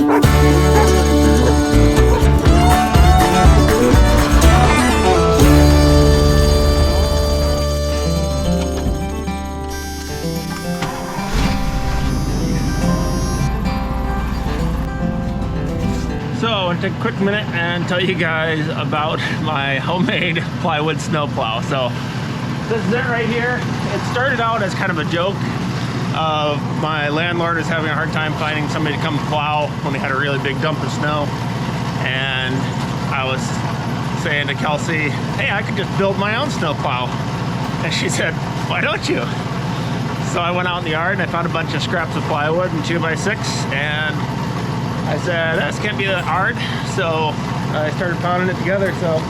So I want to take a quick minute and tell you guys about my homemade plywood snowplow. So this is it right here. It started out as kind of a joke of my landlord is having a hard time finding somebody to come plow when they had a really big dump of snow. And I was saying to Kelsey, hey, I could just build my own snowplow. And she said, why don't you? So I went out in the yard and I found a bunch of scraps of plywood and 2x6, and I said, this can't be that hard. So I started pounding it together. So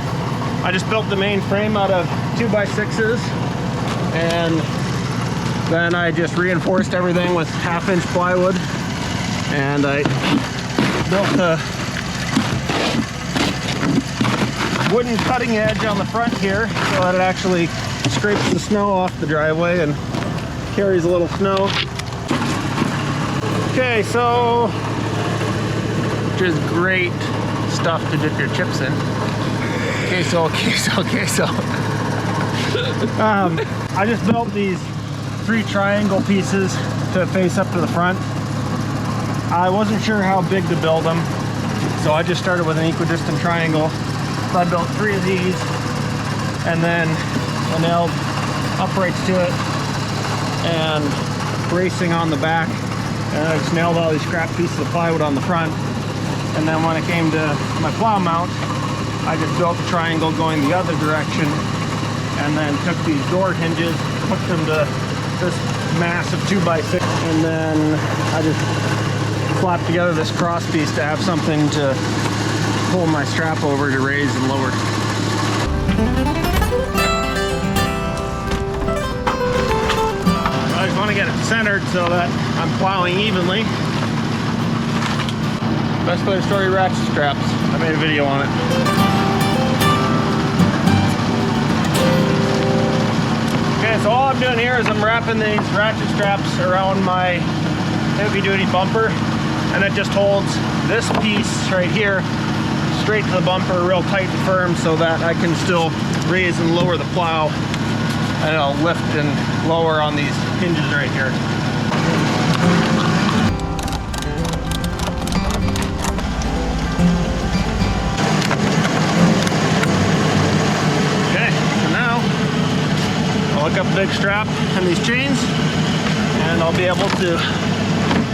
I just built the main frame out of 2x6s, and then I just reinforced everything with 1/2-inch plywood, and I built a wooden cutting edge on the front here so that it actually scrapes the snow off the driveway and carries a little snow. Okay, so just great stuff to dip your chips in. Queso. I just built these 3 triangle pieces to face up to the front. I wasn't sure how big to build them, so I just started with an equidistant triangle. So I built 3 of these, and then I nailed uprights to it and bracing on the back, and I just nailed all these scrap pieces of plywood on the front. And then when it came to my plow mount, I just built a triangle going the other direction, and then took these door hinges, hooked them to this massive 2x6, and then I just slapped together this cross piece to have something to pull my strap over to raise and lower. I just want to get it centered so that I'm plowing evenly. Best way to store your ratchet straps. I made a video on it. Okay, so all I'm doing here is I'm wrapping these ratchet straps around my heavy-duty bumper, and it just holds this piece right here straight to the bumper real tight and firm so that I can still raise and lower the plow, and I'll lift and lower on these hinges right here. Hook up a big strap and these chains, and I'll be able to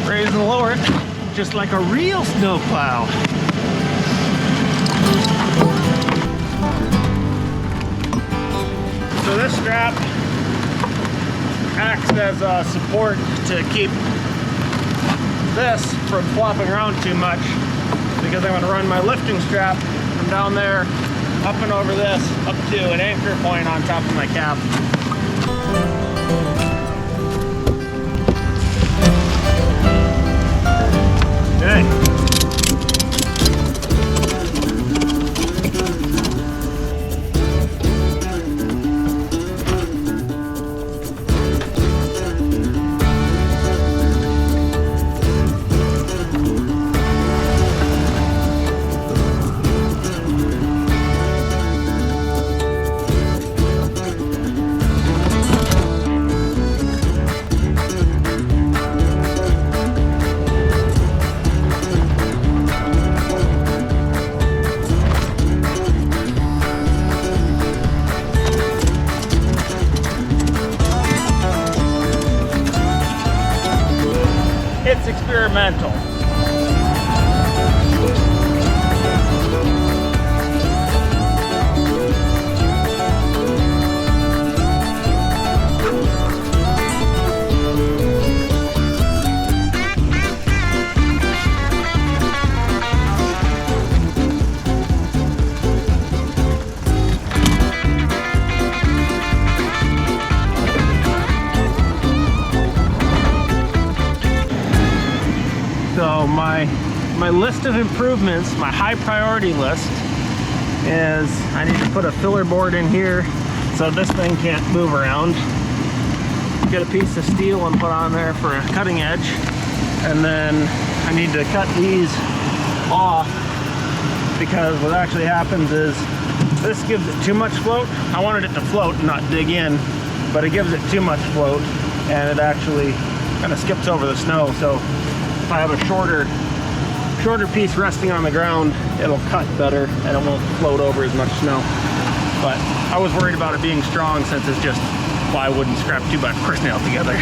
raise and lower it just like a real snowplow. So this strap acts as a support to keep this from flopping around too much, because I'm going to run my lifting strap from down there up and over this up to an anchor point on top of my cab. Okay. It's experimental. So my list of improvements, my high priority list, is I need to put a filler board in here so this thing can't move around. Get a piece of steel and put on there for a cutting edge, and then I need to cut these off, because what actually happens is this gives it too much float. I wanted it to float and not dig in, but it gives it too much float and it actually kind of skips over the snow. So if I have a shorter piece resting on the ground, it'll cut better and it won't float over as much snow. But I was worried about it being strong since it's just plywood and scrap 2x4 nailed together.